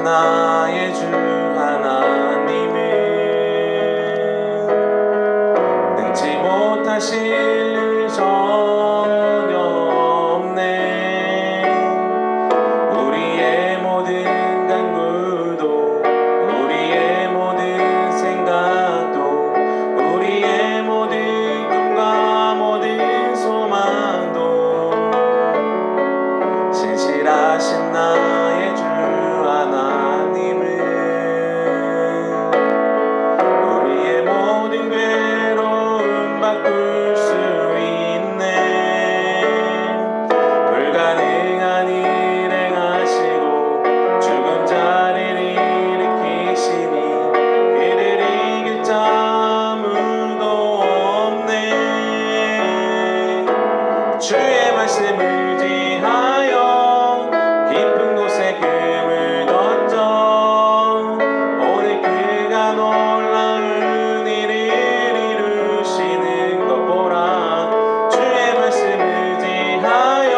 전능하신 나의 주 하나님은 능치 못하실 일 전혀 없네. 우리의 모든 간구도 우리의 모든 생각도 우리의 모든 꿈과 모든 소망도 신실하신 나의 주 하나님은 우리의 모든 괴로움 바꿀 수 있네. 불가능한 일 행하시고 죽은 자를 일으키시니 그를 이길 자 아무도 없네. 주의 말씀 의지하여 깊은 곳에 금을 던져 오늘 그가 놀라운 일을 이루시는 것 보라. 주의 말씀 의지하여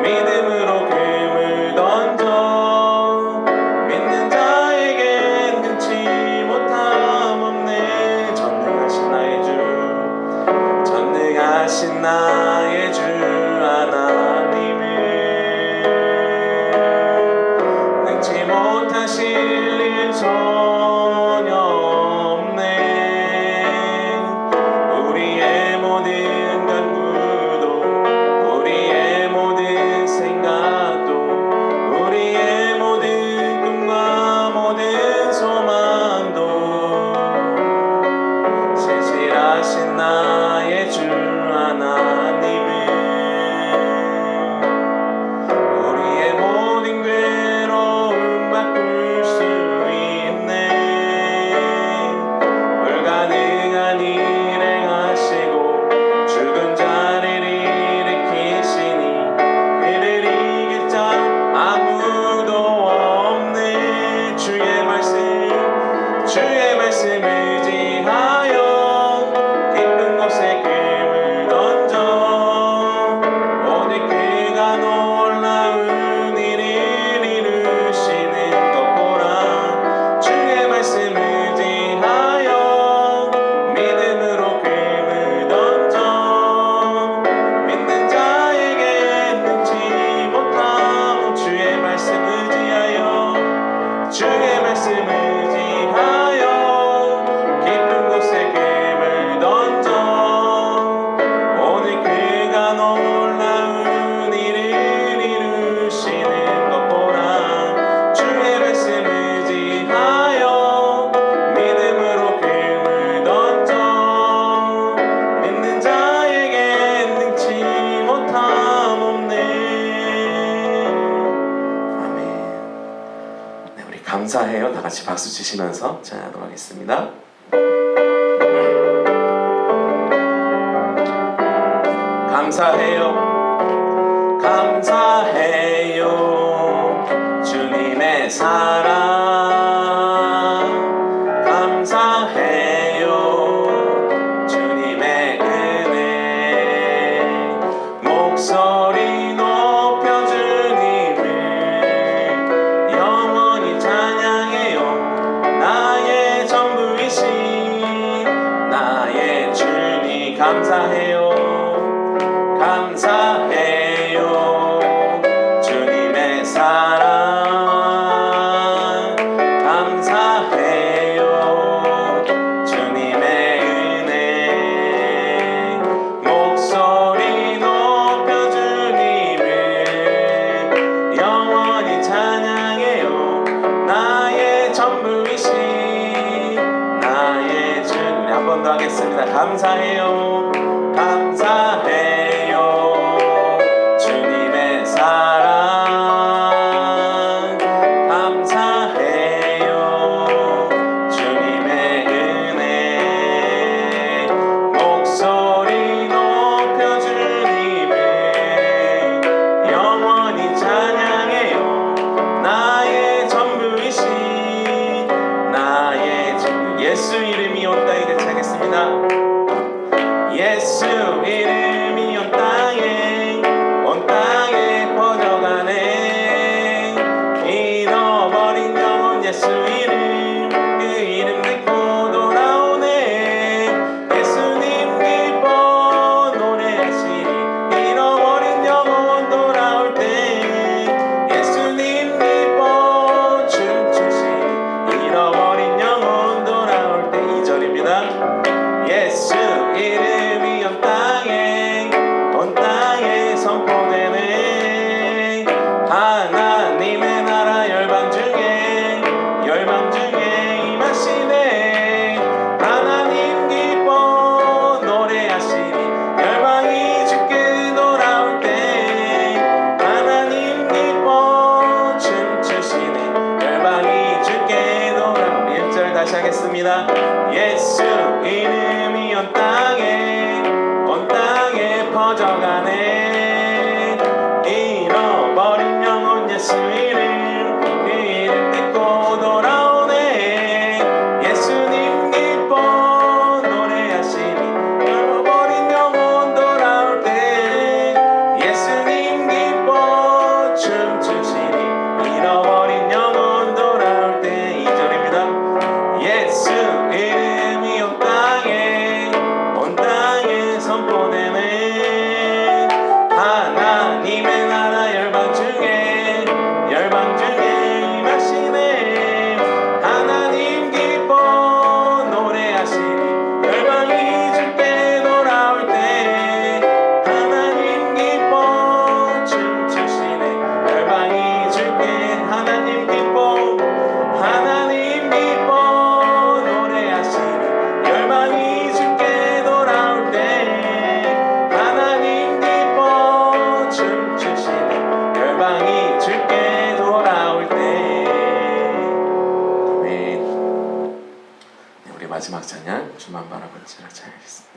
믿음으로 금을 던져 믿는 자에겐 능치 못함 없네. 전능하신 나의 주, 전능하신 나의 주 하나님은 능치 못하실 일 전혀 없네. 우리의 모든 간구도 우리의 모든 생각도 우리의 모든 꿈과 모든 소망도 신실하신 나의 주 하나님은 우리의 모든 괴로움 바꿀 수 있네. 불가능한 일 행하시고 죽은 자를 일으키시니 그를 이길 자 아무도 없네. 주의 말씀 의지하여 깊은 곳에 금을 던져 오늘 그가 놀라운 일을 이루시는 것 보라. 주의 말씀 의지하여 믿음으로 금을 던져 믿는 자에게 능치 못함. 주의 말씀 의지하여 주의 말씀 의지하여 깊은 곳에 금을 던져 오늘 그가 놀라운 일을 이루시는 것 보라. 주의 말씀 의지하여 믿음으로 금을 던져 믿는 자에게 능치 못함 없네. 아멘. 네, 우리 감사해요. 다 같이 박수 치시면서 찬양하도록 하겠습니다. 감사해요. 감사해요. 주님의 사랑 감사해요. 주님의 은혜 목소리 높여 주님을 영원히 찬양해요. 나의 전부이신 나의 주님 감사해요. 감사해요. 주님의 사랑 감사해요. 주님의 은혜 목소리 높여 주님을 영원히 찬양해요. 나의 전부이신 나의 주. 한 번 더 하겠습니다. 감사해요. 감사해요. 주님의 사랑 감사해요. 주님의 은혜 목소리 높여 주님을 영원히 찬양해요. 나의 전부이신 나의 주. 예수 이름이 온다 이렇게 하겠습니다. 예수 바라보는지를 찬양하겠습니다.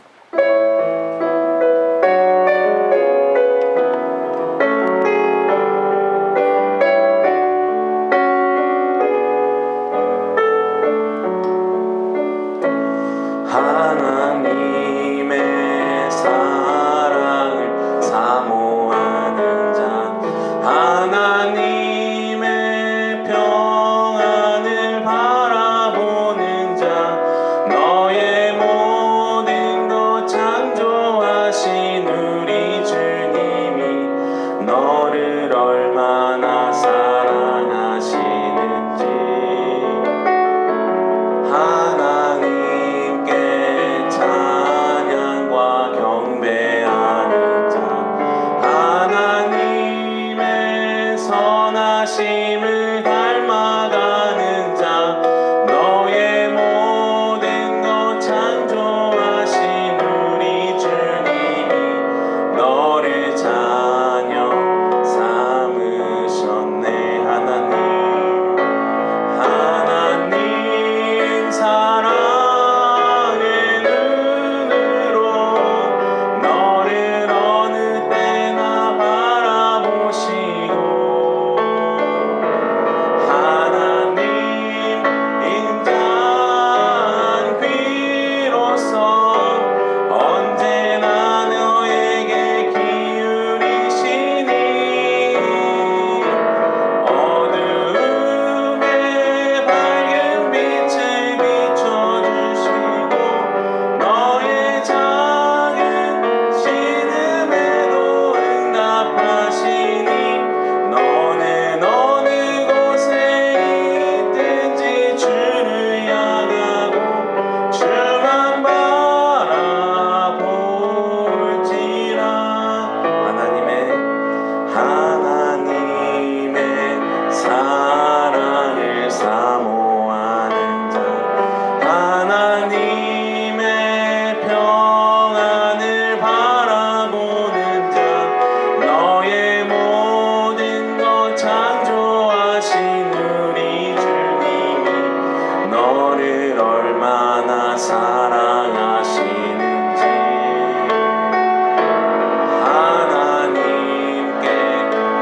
하나님의 사랑을 사모하는 자, 하나님의 평안을 바라보는 자, 너의 모든 것 창조하신 우리 주님이 너를 얼마나 사랑하시는지 하나님께 찬양과 경배하는 자, 하나님의 선하심을 닮아가는 자, 너의 모든 것 창조하신 우리 주님이 너를 자녀 삼으셨네. 하나님 사랑의 눈으로 너를 어느 때나 바라보시고 하나님 인자한 귀로서 언제나 너에게 기울이시니 어둠에 밝은 빛을 비춰주시고 너의 작은 신음에도 응답하시니 너는 어느 곳에 있든지 주를 향하고 주만 바라볼지라. 하나님의 사랑을 사모하는 자, 하나님의 평안을 바라보는 자, 너의 모든 것 창조하신 우리 주님이 너를 얼마나 사랑하시는지 하나님께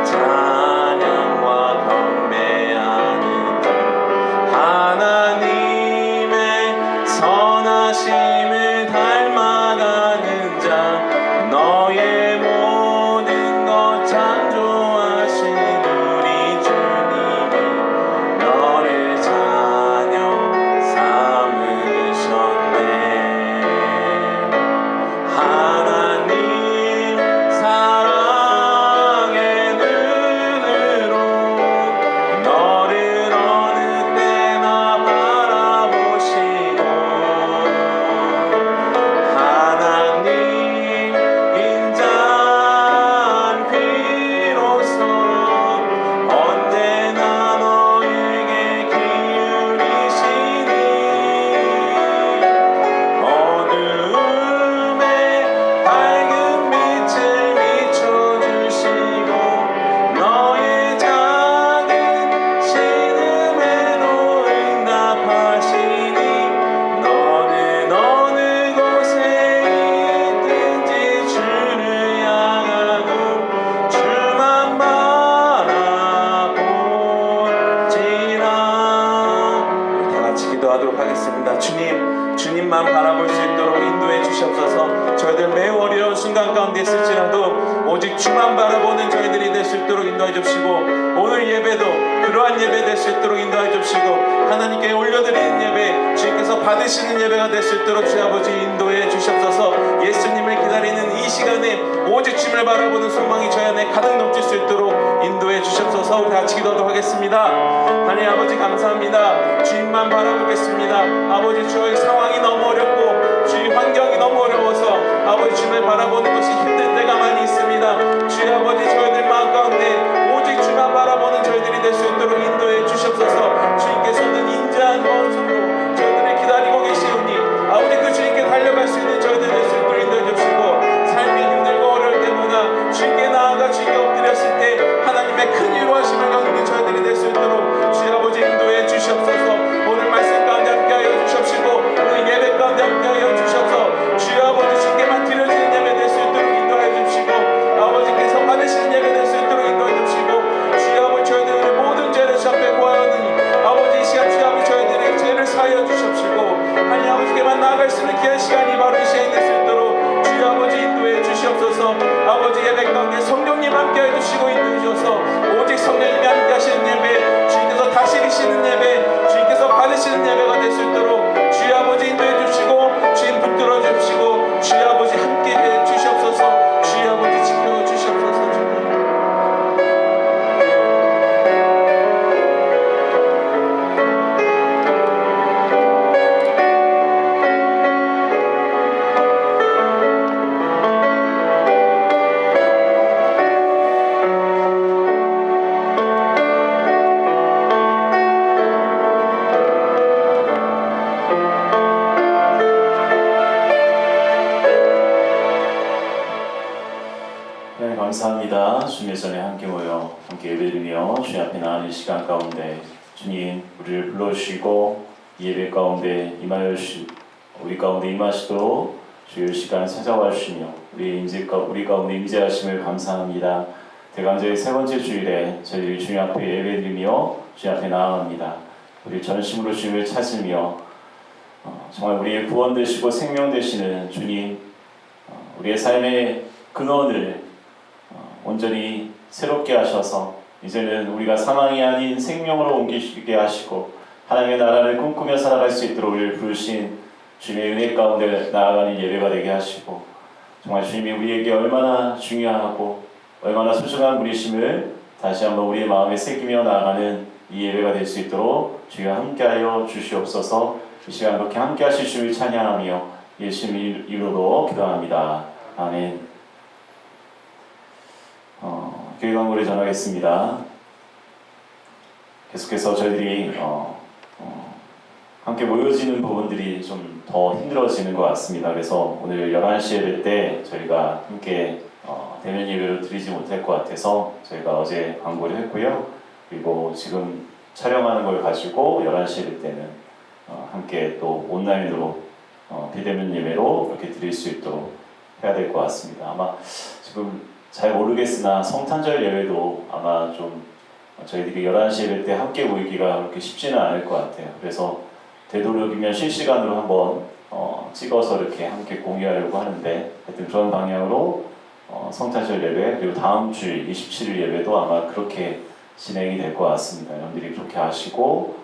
찬양과 경배하는 자, 하나님의 선하심을 닮아가는 자, 너의 모든 것 창조하신 우리 주님이 너를 자녀 삼으셨네. 하나님 사랑의 눈으로 너를 어느 때나 바라보시고 하나님 인자한 귀로서 언제나 너에게 기울이시니 어둠에 밝은 빛을 비춰주시고 너의 작은 신음에도 응답하시니 너는 어느 곳에 있든지 주를 향하고 주만 바라볼지라. 우리 다 같이 기도하도록 하겠습니다. 주님만 바라볼 수 있도록 인도해 주시옵소서. 저희들 매우 어려운 순간 가운데 있을지라도 오직 주만 바라보는 저희들이 될 수 있도록 인도해 주시고 오늘 예배도 그러한 예배 될 수 있도록 인도해 주시고 하나님께 올려드리는 예배 주님께서 받으시는 예배가 될 수 있도록 주 아버지 인도해 주시옵소서. 예수님을 기다리는 이 시간에 오직 주님을 바라보는 소망이 저희 안에 가득 넘칠 수 있도록 인도해 주시옵소서. 우리 같이 기도하도록 하겠습니다. 하나님 아버지 감사합니다. 주님만 바라보겠습니다. 아버지 저희 상황이 너무 어렵고 주의 환경이 너무 어려워서 아버지 주님을 바라보는 것이 힘든 때가 많이 있습니다. 주의 아버지 저희들 마음 가운데 오직 주만 바라보는 저희들이 될 수 있도록 인도해 주시옵소서. 주님께서는 인자한 마음으로 저희들을 기다리고 계시오니 아버지 그 주님께 달려갈 수 있는 저희들 될 수 있도록 인도해 주시고 삶이 힘들고 어려울 때마다 주님께 나아가 주님께 엎드렸을 때 하나님의 큰 위로하심을 겪는 저희들이 될 수 있도록 주의 아버지 인도해 주시옵소서. 오늘 말씀 가운데 함께하여 주시옵시고 오늘 예배 가운데 함께 함께 해주시고 인도해 주셔서 오직 성령님이 함께 하시는 예배, 주님께서 다스리시는 예배, 주님께서 받으시는 예배가 될 수 있도록 주여 아버지 인도해 주시고 주님 붙들어 주시고 주여 아버지 함께 해 주시옵소서. 주여 아버지 지켜 주시옵소서. 주님. 감사합니다. 주님의 전에 함께 모여 함께 예배드리며 주님 앞에 나가는 시간 가운데 주님 우리를 불러주시고 이 예배 가운데 우리 가운데 임하시도록 주의 시간 찾아와 주시며 우리 가운데 임재하심을 감사합니다. 대강절의 세 번째 주일에 저희들이 주님 앞에 예배드리며 주님 앞에 나아갑니다. 우리 전심으로 주님을 찾으며 정말 우리의 구원 되시고 생명 되시는 주님, 우리의 삶의 근원을 온전히 새롭게 하셔서 이제는 우리가 사망이 아닌 생명으로 옮기시게 하시고 하나님의 나라를 꿈꾸며 살아갈 수 있도록 우리를 부르신 주님의 은혜 가운데 나아가는 예배가 되게 하시고 정말 주님이 우리에게 얼마나 중요하고 얼마나 소중한 분이심을 다시 한번 우리의 마음에 새기며 나아가는 이 예배가 될 수 있도록 주여 함께하여 주시옵소서. 이 시간 그렇게 함께하실 주를 찬양하며 예수님 이름으로 기도합니다. 아멘. 교회 광고를 전하겠습니다. 계속해서 저희들이 함께 모여지는 부분들이 좀 더 힘들어지는 것 같습니다. 그래서 오늘 11시 예배 때 저희가 함께 대면 예배를 드리지 못할 것 같아서 저희가 어제 광고를 했고요. 그리고 지금 촬영하는 걸 가지고 11시 예배 때는 함께 또 온라인으로 비대면 예배로 이렇게 드릴 수 있도록 해야 될 것 같습니다. 아마 지금 잘 모르겠으나 성탄절 예배도 아마 좀 저희들이 11시 예배 때 함께 모이기가 그렇게 쉽지는 않을 것 같아요. 그래서 되도록이면 실시간으로 한번 찍어서 이렇게 함께 공유하려고 하는데 하여튼 그런 방향으로 성탄절 예배 그리고 다음 주일 27일 예배도 아마 그렇게 진행이 될 것 같습니다. 여러분들이 그렇게 아시고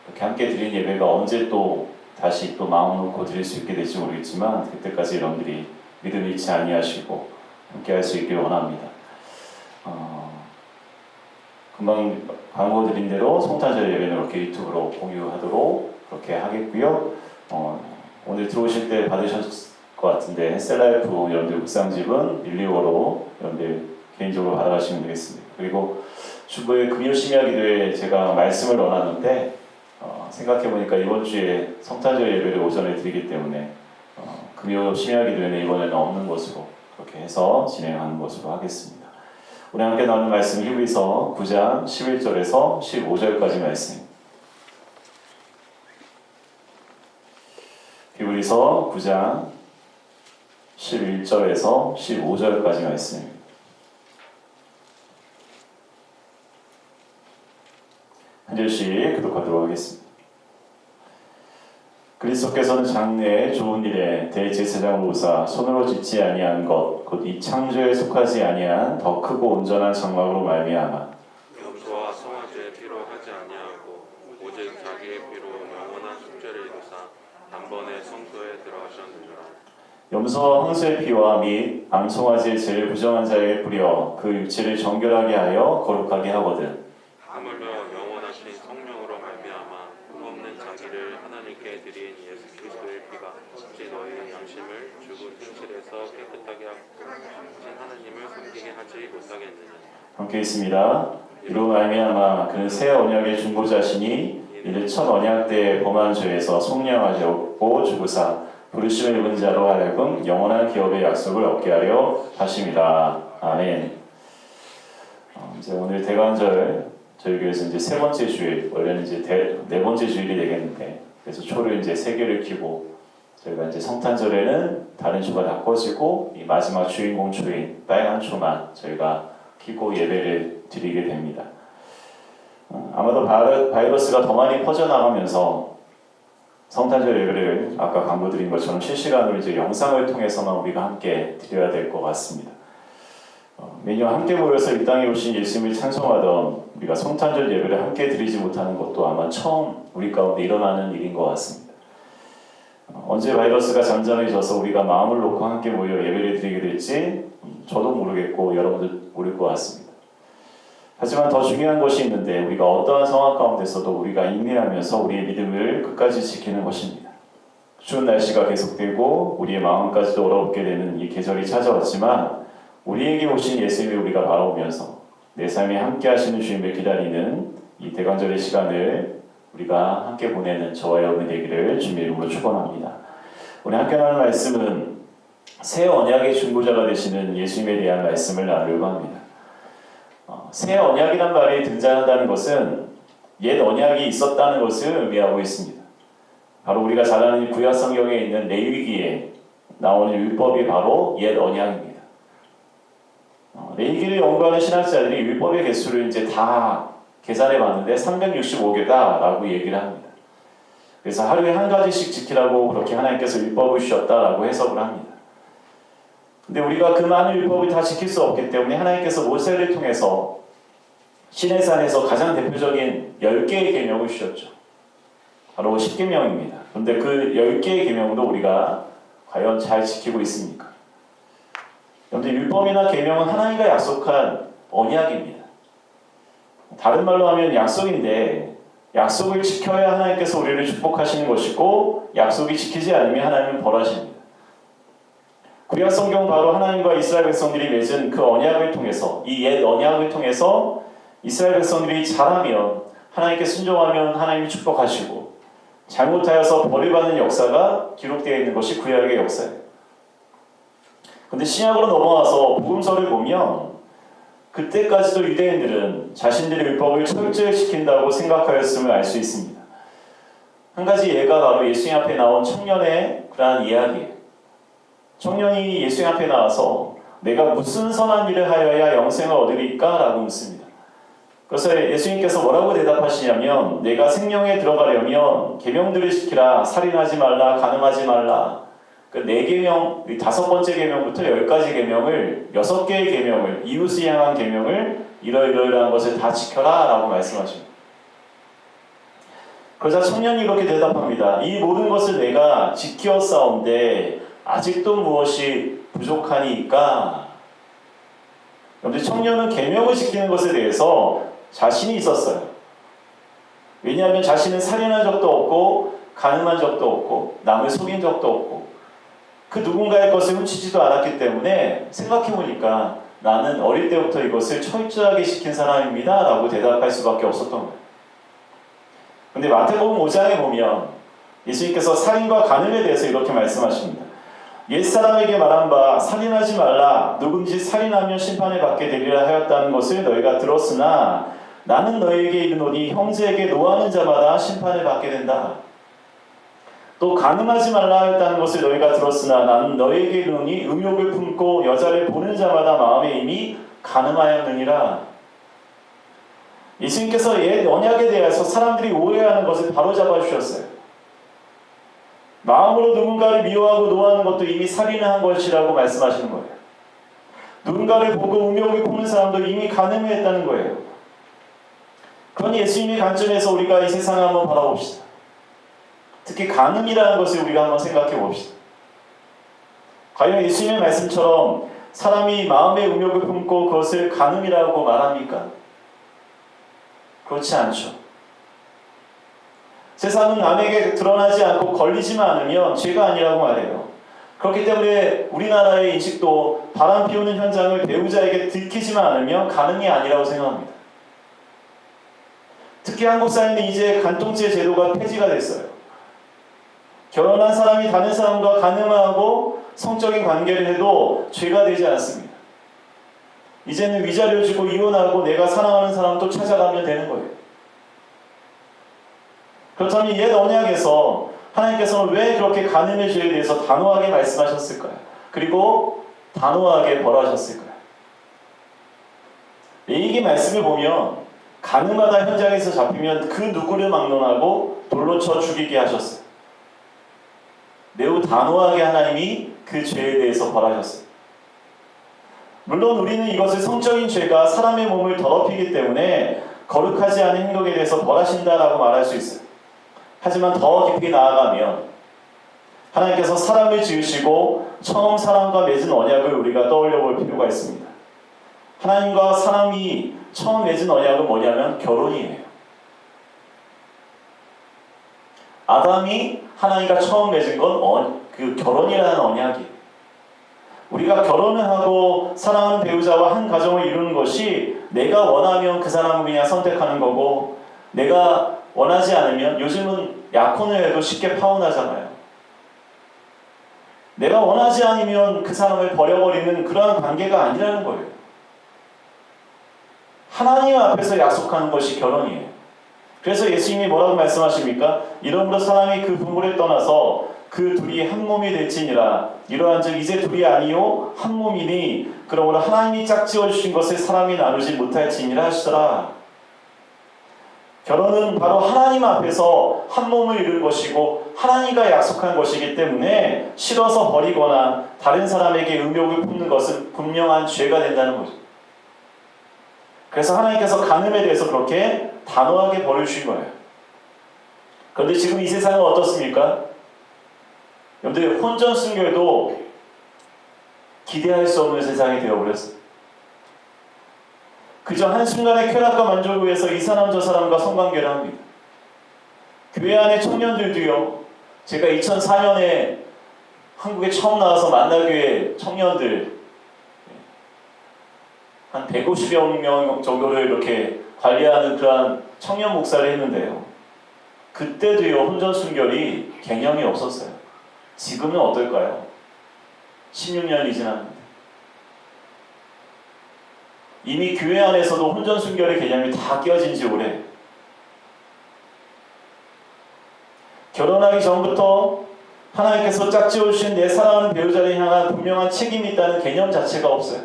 이렇게 함께 드린 예배가 언제 또 다시 또 마음 놓고 드릴 수 있게 될지 모르겠지만 그때까지 여러분들이 믿음 잃지 아니하시고 함께 할 수 있길 원합니다. 금방 광고 드린 대로 성탄절 예배는 이렇게 유튜브로 공유하도록 그렇게 하겠고요. 오늘 들어오실 때 받으셨을 것 같은데 셀라이프 여러분들 묵상집은 125로 여러분들 개인적으로 받아가시면 되겠습니다. 그리고 주부의 금요 심야 기도에 제가 말씀을 넣어놨는데 생각해보니까 이번 주에 성탄절 예배를 오전에 드리기 때문에 금요 심야 기도에는 이번에는 없는 것으로 그렇게 해서 진행하는 것으로 하겠습니다. 우리 함께 나누는 말씀 히브리서 9장 11절에서 15절까지 말씀. 히브리서 9장 11절에서 15절까지 말씀입니다. 한 절씩 교독하도록 하겠습니다. 그리스도께서는 장래에 좋은 일에 대제사장으로서 손으로 짓지 아니한 것 곧 이 창조에 속하지 아니한 더 크고 온전한 장막으로 말미암아 염소와 성화제의 피로 하지 아니하고 오직 자기의 피로 영원한 속죄를 이루사 단번에 성소에 들어가셨느니라. 염소와 홍수의 피와 및 암송아지의 죄를 부정한 자에게 뿌려 그 육체를 정결하게 하여 거룩하게 하거든. 하물며 영원하신 성령으로 말미암아 흠없는 자기를 하나님께 드린 예수 그리스도의 피가 어찌 너희의 양심을 죽은 현실에서 깨끗하게 하고 신 하나님을 섬기게 하지 못하겠느냐. 함께 있습니다. 이로 말미암아 그는 새 언약의 중보자시니 이를 첫 언약 때의 범한 죄에서 속량하셨고 죽으사 부르심을 입은 자로 하여금 영원한 기업의 약속을 얻게 하려 하심이라. 아멘. 이제 오늘 대관절 저희 교회에서 이제 세 번째 주일, 원래는 이제 네 번째 주일이 되겠는데 그래서 초를 이제 세 개를 켜고 저희가 이제 성탄절에는 다른 초가 다 꺼지고 이 마지막 주인공 초인 빨간 초만 저희가 켜고 예배를 드리게 됩니다. 아마도 바이러스가 더 많이 퍼져나가면서 성탄절 예배를 아까 광고드린 것처럼 실시간으로 이제 영상을 통해서만 우리가 함께 드려야 될 것 같습니다. 매년 함께 모여서 이 땅에 오신 예수님을 찬송하던 우리가 성탄절 예배를 함께 드리지 못하는 것도 아마 처음 우리 가운데 일어나는 일인 것 같습니다. 언제 바이러스가 잠잠해져서 우리가 마음을 놓고 함께 모여 예배를 드리게 될지 저도 모르겠고 여러분도 모를 것 같습니다. 하지만 더 중요한 것이 있는데 우리가 어떠한 상황 가운데서도 우리가 인내하면서 우리의 믿음을 끝까지 지키는 것입니다. 추운 날씨가 계속되고 우리의 마음까지도 어렵게 되는 이 계절이 찾아왔지만 우리에게 오신 예수님을 우리가 바라보면서 내 삶에 함께 하시는 주님을 기다리는 이 대관절의 시간을 우리가 함께 보내는 저와 여러분이 되기를 주님의 이름으로 축원합니다. 오늘 함께 나눌 말씀은 새 언약의 중보자가 되시는 예수님에 대한 말씀을 나누려고 합니다. 새 언약이란 말이 등장한다는 것은 옛 언약이 있었다는 것을 의미하고 있습니다. 바로 우리가 잘 아는 구약 성경에 있는 레위기에 나오는 율법이 바로 옛 언약입니다. 레위기를 연구하는 신학자들이 율법의 개수를 이제 다 계산해 봤는데 365개다라고 얘기를 합니다. 그래서 하루에 한 가지씩 지키라고 그렇게 하나님께서 율법을 주셨다라고 해석을 합니다. 근데 우리가 그 많은 율법을 다 지킬 수 없기 때문에 하나님께서 모세를 통해서 시내산에서 가장 대표적인 10개의 계명을 주셨죠. 바로 10계명입니다. 그런데 그 10개의 계명도 우리가 과연 잘 지키고 있습니까? 그런데 율법이나 계명은 하나님과 약속한 언약입니다. 다른 말로 하면 약속인데 약속을 지켜야 하나님께서 우리를 축복하시는 것이고 약속이 지키지 않으면 하나님은 벌하십니다. 구약 성경 바로 하나님과 이스라엘 백성들이 맺은 그 언약을 통해서 이 옛 언약을 통해서 이스라엘 백성들이 잘하면 하나님께 순종하면 하나님이 축복하시고 잘못하여서 벌을 받는 역사가 기록되어 있는 것이 구약의 역사예요. 그런데 신약으로 넘어와서 복음서를 보면 그때까지도 유대인들은 자신들의 율법을 철저히 지킨다고 생각하였음을 알 수 있습니다. 한 가지 예가 바로 예수님 앞에 나온 청년의 그러한 이야기예요. 청년이 예수님 앞에 나와서 내가 무슨 선한 일을 하여야 영생을 얻으리까? 라고 묻습니다. 그래서 예수님께서 뭐라고 대답하시냐면 내가 생명에 들어가려면 계명들을 지키라. 살인하지 말라. 간음하지 말라. 그 4계명, 5번째 계명부터 10가지 계명을 6개의 계명을 이웃을 향한 계명을 이러이러한 것을 다 지켜라 라고 말씀하십니다. 그러자 청년이 이렇게 대답합니다. 이 모든 것을 내가 지키었사온데 아직도 무엇이 부족하니까? 그런데 청년은 계명을 지키는 것에 대해서 자신이 있었어요. 왜냐하면 자신은 살인한 적도 없고 간음한 적도 없고 남을 속인 적도 없고 그 누군가의 것을 훔치지도 않았기 때문에 생각해보니까 나는 어릴 때부터 이것을 철저하게 지킨 사람입니다 라고 대답할 수밖에 없었던 거예요. 그런데 마태복음 5장에 보면 예수님께서 살인과 간음에 대해서 이렇게 말씀하십니다. 옛사람에게 말한 바 살인하지 말라. 누군지 살인하면 심판을 받게 되리라 하였다는 것을 너희가 들었으나 나는 너희에게 이르노니 형제에게 노하는 자마다 심판을 받게 된다. 또 간음하지 말라 하였다는 것을 너희가 들었으나 나는 너희에게 이르노니 음욕을 품고 여자를 보는 자마다 마음에 이미 간음하였느니라. 예수님께서 옛 언약에 대해서 사람들이 오해하는 것을 바로잡아 주셨어요. 마음으로 누군가를 미워하고 노하는 것도 이미 살인을 한 것이라고 말씀하시는 거예요. 누군가를 보고 음욕을 품는 사람도 이미 간음을 했다는 거예요. 그러니 예수님의 관점에서 우리가 이 세상을 한번 바라봅시다. 특히 간음이라는 것을 우리가 한번 생각해 봅시다. 과연 예수님의 말씀처럼 사람이 마음의 음욕을 품고 그것을 간음이라고 말합니까? 그렇지 않죠. 세상은 남에게 드러나지 않고 걸리지만 않으면 죄가 아니라고 말해요. 그렇기 때문에 우리나라의 인식도 바람 피우는 현장을 배우자에게 들키지만 않으면 간음이 아니라고 생각합니다. 특히 한국 사회는 이제 간통죄 제도가 폐지가 됐어요. 결혼한 사람이 다른 사람과 간음하고 성적인 관계를 해도 죄가 되지 않습니다. 이제는 위자료 주고 이혼하고 내가 사랑하는 사람도 찾아가면 되는 거예요. 그렇다면 옛 언약에서 하나님께서는 왜 그렇게 간음의 죄에 대해서 단호하게 말씀하셨을까요? 그리고 단호하게 벌하셨을까요? 레위기 말씀을 보면 간음하다 현장에서 잡히면 그 누구를 막론하고 돌로 쳐 죽이게 하셨어요. 매우 단호하게 하나님이 그 죄에 대해서 벌하셨어요. 물론 우리는 이것을 성적인 죄가 사람의 몸을 더럽히기 때문에 거룩하지 않은 행동에 대해서 벌하신다라고 말할 수 있어요. 하지만 더 깊이 나아가면 하나님께서 사람을 지으시고 처음 사람과 맺은 언약을 우리가 떠올려 볼 필요가 있습니다. 하나님과 사람이 처음 맺은 언약은 뭐냐면 결혼이에요. 아담이 하나님과 처음 맺은 건 그 결혼이라는 언약이에요. 우리가 결혼을 하고 사랑하는 배우자와 한 가정을 이루는 것이 내가 원하면 그 사람을 그냥 선택하는 거고, 내가 원하지 않으면, 요즘은 약혼을 해도 쉽게 파혼하잖아요. 내가 원하지 않으면 그 사람을 버려버리는 그러한 관계가 아니라는 거예요. 하나님 앞에서 약속하는 것이 결혼이에요. 그래서 예수님이 뭐라고 말씀하십니까? 이러므로 사람이 그 부모를 떠나서 그 둘이 한 몸이 될지니라. 이러한즉 이제 둘이 아니요 한 몸이니 그러므로 하나님이 짝지어 주신 것을 사람이 나누지 못할지니라 하시더라. 결혼은 바로 하나님 앞에서 한 몸을 이룰 것이고 하나님과 약속한 것이기 때문에 싫어서 버리거나 다른 사람에게 음욕을 품는 것은 분명한 죄가 된다는 거죠. 그래서 하나님께서 간음에 대해서 그렇게 단호하게 벌여주신 거예요. 그런데 지금 이 세상은 어떻습니까? 여러분들, 혼전순결도 기대할 수 없는 세상이 되어버렸어요. 그저 한순간의 쾌락과 만족을 위해서 이 사람 저 사람과 성관계를 합니다. 교회 안에 청년들도요, 제가 2004년에 한국에 처음 나와서 만나교회 청년들 한 150여 명 정도를 이렇게 관리하는 그러한 청년 목사를 했는데요, 그때도요 혼전순결이 개념이 없었어요. 지금은 어떨까요? 16년이 지났는데 이미 교회 안에서도 혼전순결의 개념이 다 깨어진 지 오래. 결혼하기 전부터 하나님께서 짝지어 주신 내 사랑하는 배우자를 향한 분명한 책임이 있다는 개념 자체가 없어요.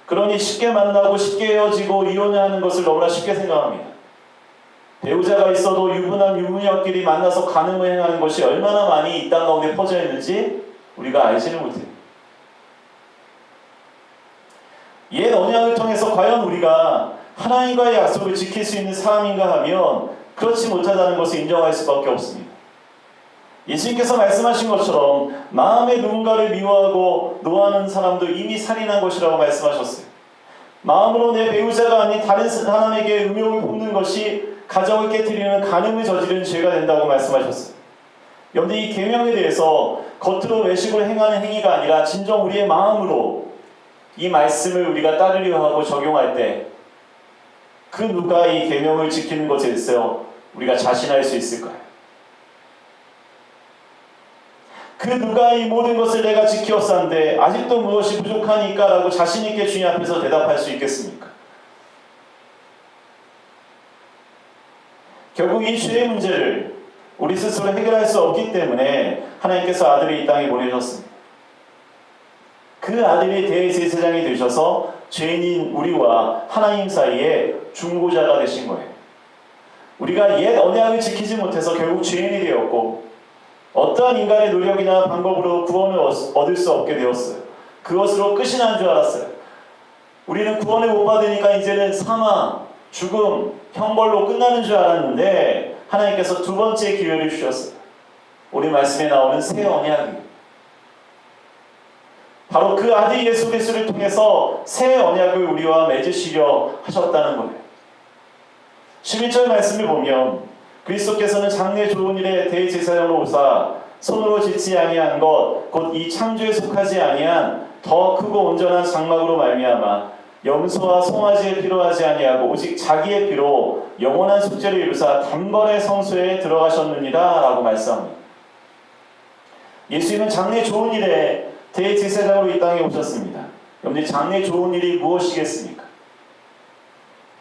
그러니 쉽게 만나고 쉽게 헤어지고 이혼을 하는 것을 너무나 쉽게 생각합니다. 배우자가 있어도 유부남 유부녀끼리 만나서 간음을 행하는 것이 얼마나 많이 이 땅 가운데 퍼져 있는지 우리가 알지는 못해요. 옛 언약을 통해서 과연 우리가 하나님과의 약속을 지킬 수 있는 사람인가 하면 그렇지 못하다는 것을 인정할 수밖에 없습니다. 예수님께서 말씀하신 것처럼 마음에 누군가를 미워하고 노하는 사람도 이미 살인한 것이라고 말씀하셨어요. 마음으로 내 배우자가 아닌 다른 사람에게 음욕을 품는 것이 가정을 깨뜨리는 간음을 저지르는 죄가 된다고 말씀하셨어요. 여러분들, 이 계명에 대해서 겉으로 외식을 행하는 행위가 아니라 진정 우리의 마음으로 이 말씀을 우리가 따르려 하고 적용할 때 그 누가 이 계명을 지키는 것에 대해서 우리가 자신할 수 있을까요? 그 누가 이 모든 것을 내가 지키었사는데 아직도 무엇이 부족하니까 라고 자신 있게 주님 앞에서 대답할 수 있겠습니까? 결국 이 죄의 문제를 우리 스스로 해결할 수 없기 때문에 하나님께서 아들을 이 땅에 보내셨습니다. 그 아들이 대제사장이 되셔서 죄인인 우리와 하나님 사이에 중보자가 되신 거예요. 우리가 옛 언약을 지키지 못해서 결국 죄인이 되었고 어떠한 인간의 노력이나 방법으로 구원을 얻을 수 없게 되었어요. 그것으로 끝이 난 줄 알았어요. 우리는 구원을 못 받으니까 이제는 사망, 죽음, 형벌로 끝나는 줄 알았는데 하나님께서 두 번째 기회를 주셨어요. 우리 말씀에 나오는 새 언약이 바로 그 아들 예수 그리스도를 통해서 새 언약을 우리와 맺으시려 하셨다는 거예요. 11절 말씀을 보면 그리스도께서는 장래 좋은 일에 대제사장으로 오사 손으로 짓지 아니한 것 곧 이 창조에 속하지 아니한 더 크고 온전한 장막으로 말미암아 염소와 송아지에 필요하지 아니하고 오직 자기의 피로 영원한 속죄를 이루사 단번에 성소에 들어가셨느니라 라고 말씀합니다. 예수님은 장래 좋은 일에 대제사장으로 이 땅에 오셨습니다. 여러분들, 장래 좋은 일이 무엇이겠습니까?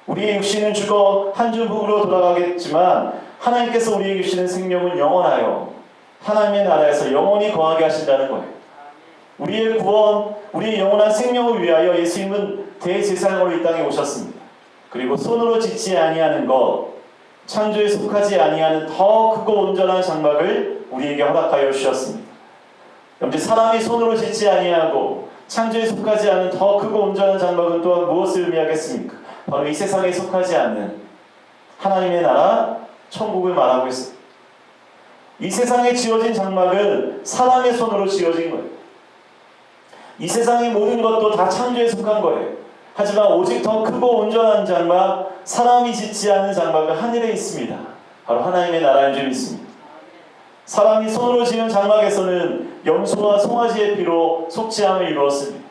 우리의 육신은 죽어 한 주 후로 돌아가겠지만 하나님께서 우리에게 주시는 생명은 영원하여 하나님의 나라에서 영원히 거하게 하신다는 거예요. 우리의 구원, 우리의 영원한 생명을 위하여 예수님은 대제사장으로 이 땅에 오셨습니다. 그리고 손으로 짓지 아니하는 것, 창조에 속하지 아니하는 더 크고 온전한 장막을 우리에게 허락하여 주셨습니다. 여러분, 사람이 손으로 짓지 아니하고 창조에 속하지 않은 더 크고 온전한 장막은 또한 무엇을 의미하겠습니까? 바로 이 세상에 속하지 않는 하나님의 나라, 천국을 말하고 있습니다. 이 세상에 지어진 장막은 사람의 손으로 지어진 거예요. 이 세상의 모든 것도 다 창조에 속한 거예요. 하지만 오직 더 크고 온전한 장막, 사람이 짓지 않은 장막은 하늘에 있습니다. 바로 하나님의 나라인 줄 믿습니다. 사람이 손으로 지은 장막에서는 염소와 송아지의 피로 속죄함을 이루었습니다.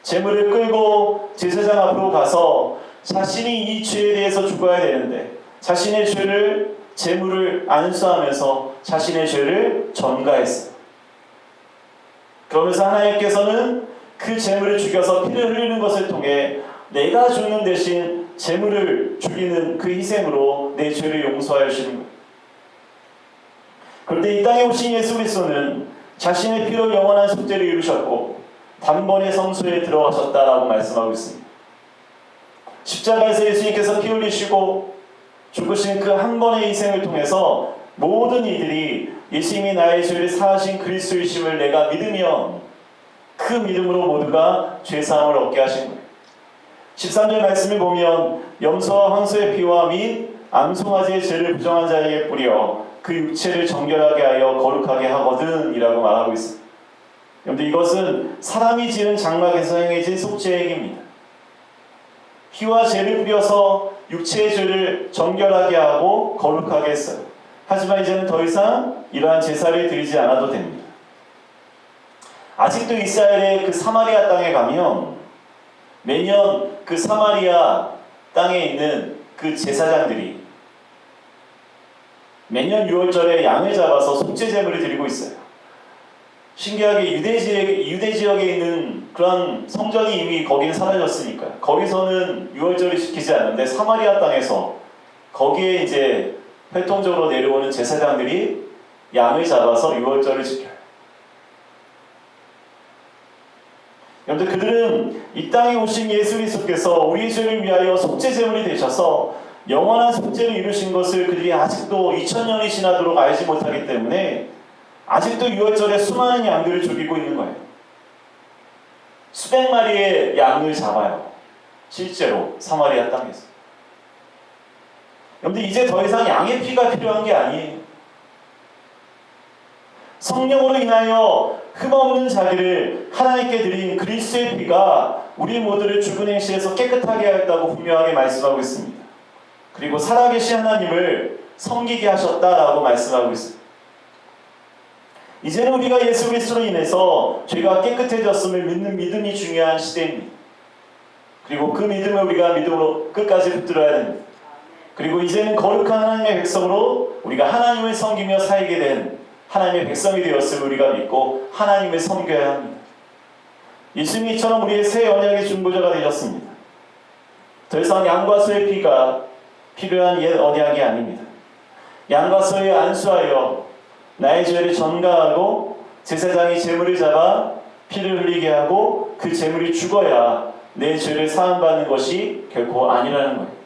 제물을 끌고 제사장 앞으로 가서 자신이 이 죄에 대해서 죽어야 되는데 자신의 죄를 제물을 안수하면서 자신의 죄를 전가했어요. 그러면서 하나님께서는 그 제물을 죽여서 피를 흘리는 것을 통해 내가 죽는 대신 제물을 죽이는 그 희생으로 내 죄를 용서하여 주시는 거예요. 그런데 이 땅에 오신 예수 그리스도는 자신의 피로 영원한 속죄를 이루셨고 단번에 성소에 들어가셨다라고 말씀하고 있습니다. 십자가에서 예수님께서 피 흘리시고 죽으신 그 한 번의 희생을 통해서 모든 이들이 예수님이 나의 죄를 사하신 그리스도이심을 내가 믿으면 그 믿음으로 모두가 죄사함을 얻게 하신 거예요. 13절 말씀을 보면 염소와 황소의 피와 및 암송아지의 죄를 부정한 자에게 뿌려 그 육체를 정결하게 하여 거룩하게 하거든 이라고 말하고 있습니다. 그런데 이것은 사람이 지은 장막에서 행해진 속죄의 행위입니다. 피와 죄를 뿌려서 육체의 죄를 정결하게 하고 거룩하게 했어요. 하지만 이제는 더 이상 이러한 제사를 드리지 않아도 됩니다. 아직도 이스라엘의 그 사마리아 땅에 가면 매년 그 사마리아 땅에 있는 그 제사장들이 매년 6월절에 양을 잡아서 속죄 제물을 드리고 있어요. 신기하게 유대 지역에 있는 그런 성전이 이미 거기는 사라졌으니까 거기서는 6월절을 지키지 않는데 사마리아 땅에서 거기에 이제 활동적으로 내려오는 제사장들이 양을 잡아서 6월절을 지켜요. 여러분들 그들은 이 땅에 오신 예수 그리스도께서 우리의 죄를 위하여 속죄 제물이 되셔서 영원한 속죄를 이루신 것을 그들이 아직도 2000년이 지나도록 알지 못하기 때문에 아직도 6월절에 수많은 양들을 죽이고 있는 거예요. 수백 마리의 양을 잡아요. 실제로 사마리아 땅에서. 여러분들 이제 더 이상 양의 피가 필요한 게 아니에요. 성령으로 인하여 흠없는 자기를 하나님께 드린 그리스도의 피가 우리 모두를 죽은 행실에서 깨끗하게 하였다고 분명하게 말씀하고 있습니다. 그리고 살아계신 하나님을 섬기게 하셨다라고 말씀하고 있습니다. 이제는 우리가 예수 그리스도로 인해서 죄가 깨끗해졌음을 믿는 믿음이 중요한 시대입니다. 그리고 그 믿음을 우리가 믿음으로 끝까지 붙들어야 됩니다. 그리고 이제는 거룩한 하나님의 백성으로 우리가 하나님을 섬기며 살게 된 하나님의 백성이 되었음을 우리가 믿고 하나님을 섬겨야 합니다. 예수님이 이처럼 우리의 새 언약의 중보자가 되셨습니다. 더 이상 양과 소의 피가 필요한 옛 언약이 아닙니다. 양과 소에 안수하여 나의 죄를 전가하고 제사장이 제물을 잡아 피를 흘리게 하고 그 제물이 죽어야 내 죄를 사함받는 것이 결코 아니라는 거예요.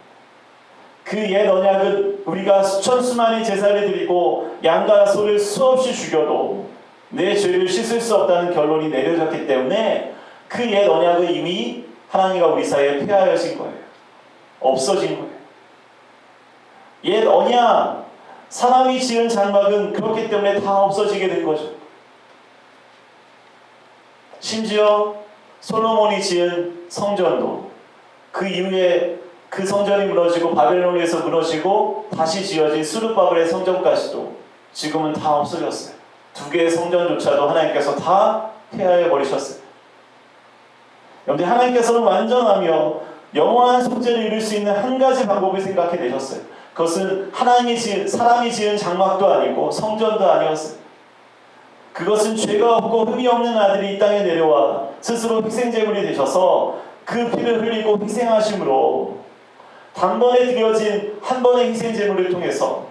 그 옛 언약은 우리가 수천 수만의 제사를 드리고 양과 소를 수없이 죽여도 내 죄를 씻을 수 없다는 결론이 내려졌기 때문에 그 옛 언약은 이미 하나님과 우리 사이에 폐하여진 거예요. 없어진 거예요. 옛 언약, 사람이 지은 장막은 그렇기 때문에 다 없어지게 된 거죠. 심지어 솔로몬이 지은 성전도 그 이후에 그 성전이 무너지고 바벨론에서 무너지고 다시 지어진 스룹바벨의 성전까지도 지금은 다 없어졌어요. 두 개의 성전조차도 하나님께서 다 폐하해 버리셨어요. 여러분, 하나님께서는 완전하며 영원한 속죄를 이룰 수 있는 한 가지 방법을 생각해 내셨어요. 그것은 사람이 지은 장막도 아니고 성전도 아니었어요. 그것은 죄가 없고 흠이 없는 아들이 이 땅에 내려와 스스로 희생제물이 되셔서 그 피를 흘리고 희생하심으로 단번에 드려진 한 번의 희생제물을 통해서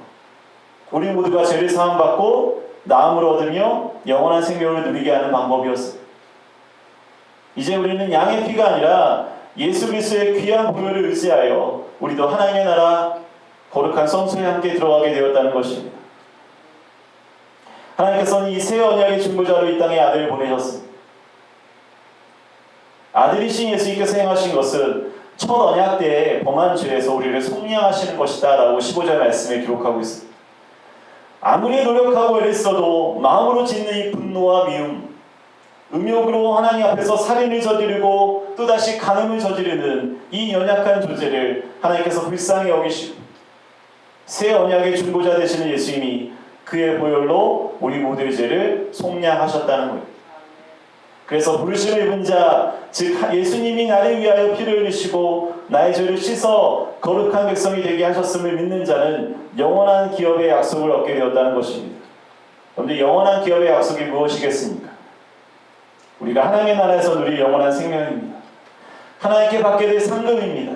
우리 모두가 죄를 사함받고 나음을 얻으며 영원한 생명을 누리게 하는 방법이었어요. 이제 우리는 양의 피가 아니라 예수 그리스도의 귀한 보혈을 의지하여 우리도 하나님의 나라 거룩한 성소에 함께 들어가게 되었다는 것입니다. 하나님께서는 이 새 언약의 중보자로 이 땅에 아들을 보내셨습니다. 아들이신 예수님께서 행하신 것은 첫 언약 때에 범한 죄에서 우리를 속량하시는 것이다 라고 15절 말씀에 기록하고 있습니다. 아무리 노력하고 애랬어도 마음으로 짓는 이 분노와 미움, 음욕으로 하나님 앞에서 살인을 저지르고 또다시 간음을 저지르는 이 연약한 존재를 하나님께서 불쌍히 여기시고 새 언약의 중보자 되시는 예수님이 그의 보혈로 우리 모두의 죄를 속량하셨다는 거예요. 그래서 부르심을 입은 자, 즉 예수님이 나를 위하여 피를 흘리시고 나의 죄를 씻어 거룩한 백성이 되게 하셨음을 믿는 자는 영원한 기업의 약속을 얻게 되었다는 것입니다. 그런데 영원한 기업의 약속이 무엇이겠습니까? 우리가 하나님의 나라에서 누릴 영원한 생명입니다. 하나님께 받게 될 상급입니다.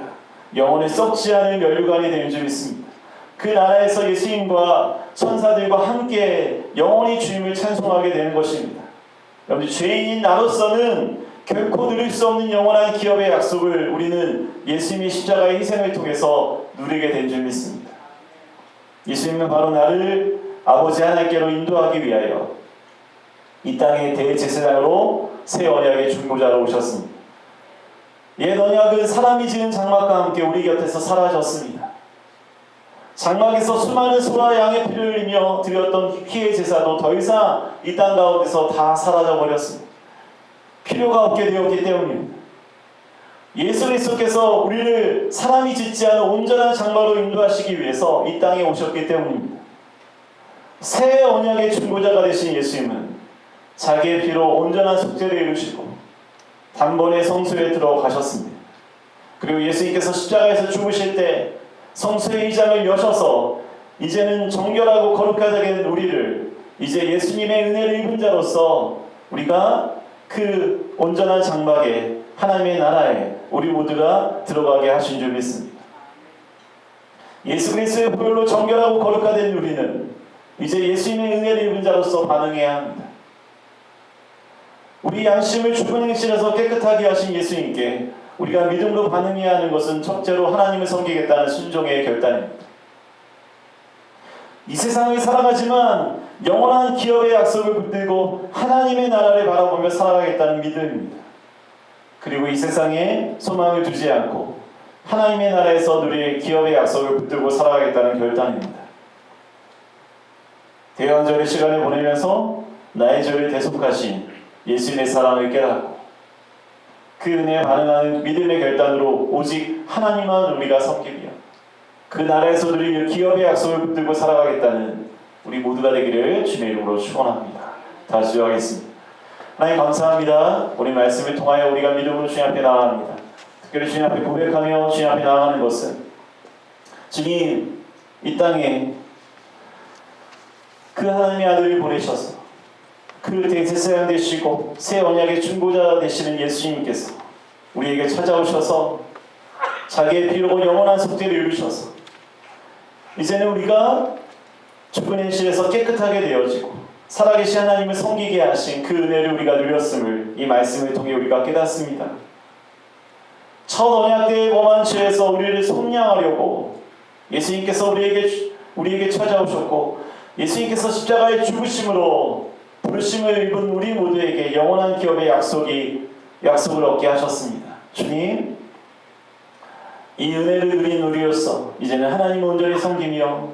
영혼을 썩지 않을 면류관이 되는 줄 믿습니다. 그 나라에서 예수님과 천사들과 함께 영원히 주님을 찬송하게 되는 것입니다. 여러분, 죄인인 나로서는 결코 누릴 수 없는 영원한 기업의 약속을 우리는 예수님의 십자가의 희생을 통해서 누리게 된 줄 믿습니다. 예수님은 바로 나를 아버지 하나님께로 인도하기 위하여 이 땅의 대제사장으로 새 언약의 중보자로 오셨습니다. 옛 언약은 사람이 지은 장막과 함께 우리 곁에서 사라졌습니다. 장막에서 수많은 소와 양의 피를 흘리며 드렸던 피의 제사도 더 이상 이 땅 가운데서 다 사라져 버렸습니다. 필요가 없게 되었기 때문입니다. 예수 그리스도께서 우리를 사람이 짓지 않은 온전한 장막으로 인도하시기 위해서 이 땅에 오셨기 때문입니다. 새 언약의 중보자가 되신 예수님은 자기의 피로 온전한 속죄를 이루시고 단번에 성소에 들어가셨습니다. 그리고 예수님께서 십자가에서 죽으실 때 성소의 이장을 여셔서 이제는 정결하고 거룩하게 된 우리를 이제 예수님의 은혜를 입은 자로서 우리가 그 온전한 장막에 하나님의 나라에 우리 모두가 들어가게 하신 줄 믿습니다. 예수 그리스도의 보혈로 정결하고 거룩하게 된 우리는 이제 예수님의 은혜를 입은 자로서 반응해야 합니다. 우리 양심을 죽은 행실에서 깨끗하게 하신 예수님께 우리가 믿음으로 반응해야 하는 것은 첫째로 하나님을 섬기겠다는 순종의 결단입니다. 이 세상을 살아가지만 영원한 기업의 약속을 붙들고 하나님의 나라를 바라보며 살아가겠다는 믿음입니다. 그리고 이 세상에 소망을 두지 않고 하나님의 나라에서 누릴 기업의 약속을 붙들고 살아가겠다는 결단입니다. 대환절의 시간을 보내면서 나의 죄를 대속하신 예수님의 사랑을 깨닫고 그 은혜에 반응하는 믿음의 결단으로 오직 하나님만 우리가 섬기며 그 나라에서 누릴 기업의 약속을 붙들고 살아가겠다는 우리 모두가 되기를 주님의 이름으로 축원합니다. 다시 기도하겠습니다. 하나님 감사합니다. 우리 말씀을 통하여 우리가 믿음으로 주님 앞에 나아갑니다. 특별히 주님 앞에 고백하며 주님 앞에 나아가는 것은 주님 이 땅에 그 하나님의 아들을 보내셔서 그 대제사장 되시고 새 언약의 중보자 되시는 예수님께서 우리에게 찾아오셔서 자기의 피로 영원한 속죄를 이루셔서 이제는 우리가 죽은 행실에서 깨끗하게 되어지고 살아계신 하나님을 섬기게 하신 그 은혜를 우리가 누렸음을 이 말씀을 통해 우리가 깨닫습니다. 첫 언약 때의 범한 죄에서 우리를 속량하려고 예수님께서 우리에게 찾아오셨고 예수님께서 십자가의 죽으심으로 부르심을 입은 우리 모두에게 영원한 기업의 약속을 얻게 하셨습니다. 주님, 이 은혜를 누린 우리로서 이제는 하나님을 온전히 섬기며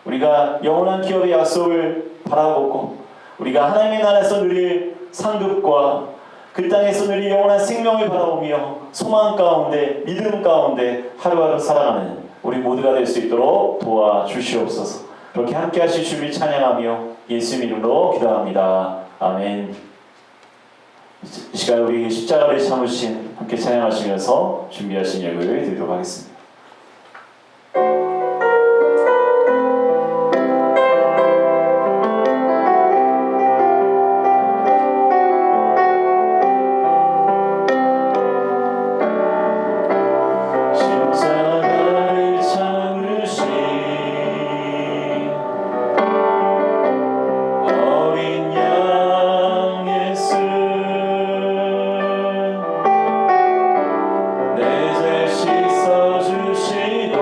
우리가 영원한 기업의 약속을 바라보고 우리가 하나님의 나라에서 누릴 상급과 그 땅에서 누릴 영원한 생명을 바라보며 소망 가운데 믿음 가운데 하루하루 살아가는 우리 모두가 될 수 있도록 도와주시옵소서. 그렇게 함께 하실 주를 찬양하며 예수 이름으로 기도합니다. 아멘. 이 시간 우리 십자가를 참으신 함께 찬양하시면서 준비하신 예물을 드리도록 하겠습니다. 내 죄 씻어주시고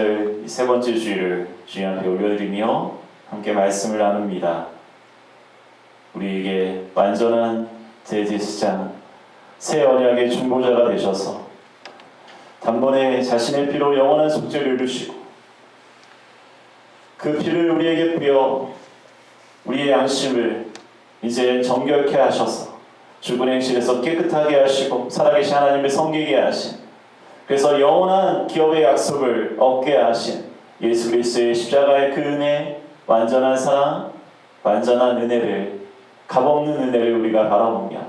주일, 세 번째 주일을 주님 앞에 올려드리며 함께 말씀을 나눕니다. 우리에게 완전한 대제사장, 새 언약의 중보자가 되셔서 단번에 자신의 피로 영원한 속죄를 이루시고 그 피를 우리에게 뿌려 우리의 양심을 이제 정결케 하셔서 죽은 행실에서 깨끗하게 하시고 살아계신 하나님을 섬기게 하신, 그래서 영원한 기업의 약속을 얻게 하신 예수 그리스도의 십자가의 그 은혜, 완전한 사랑, 완전한 은혜를, 값없는 은혜를 우리가 바라보며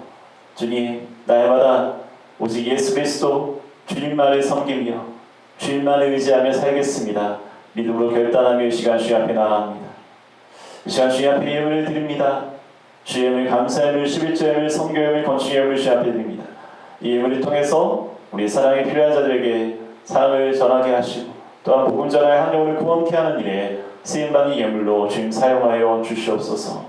주님, 날마다 오직 예수 그리스도 주님만을 섬기며 주님만을 의지하며 살겠습니다. 믿음으로 결단하며 이 시간 주님 앞에 나아갑니다. 이 시간 주님 앞에 예물을 드립니다. 주의 예물, 감사의 예물, 11조 예물, 성교 예물, 건축 예물을 주님 앞에 드립니다. 이 예물을 통해서 우리 사랑이 필요한 자들에게 사랑을 전하게 하시고 또한 복음 전할 한 영혼을 구원케 하는 일에 쓰임받는 예물로 주님 사용하여 주시옵소서.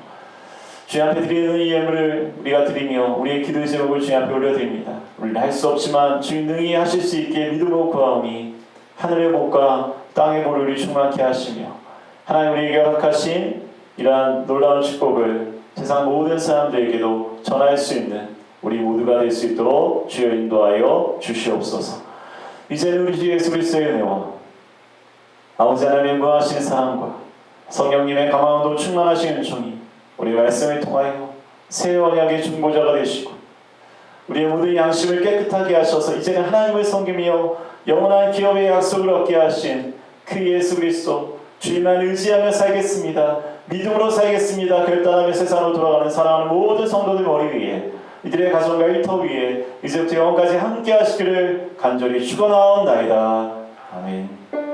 주님 앞에 드리는 이 예물을 우리가 드리며 우리의 기도의 제목을 주님 앞에 올려드립니다. 우리는 할 수 없지만 주님 능히 하실 수 있게 믿음으로 구하오니 하늘의 복과 땅의 복을 우리 충만케 하시며 하나님 우리에게 허락하신 이러한 놀라운 축복을 세상 모든 사람들에게도 전할 수 있는 우리 모두가 될 수 있도록 주여 인도하여 주시옵소서. 이제는 우리 주 예수 그리스도의 은혜와 아버지 하나님의 무한하신 사랑과 성령님의 감화함도 충만하신 은총이 우리 말씀을 통하여 새 언약의 중보자가 되시고 우리의 모든 양심을 깨끗하게 하셔서 이제는 하나님을 섬기며 영원한 기업의 약속을 얻게 하신 그 예수 그리스도 주님만 의지하며 살겠습니다. 믿음으로 살겠습니다. 결단하며 세상으로 돌아가는 사랑하는 모든 성도들 머리 위에, 이들의 가정과 일터 위에 이제부터 영원까지 함께 하시기를 간절히 축원하옵나이다. 아멘.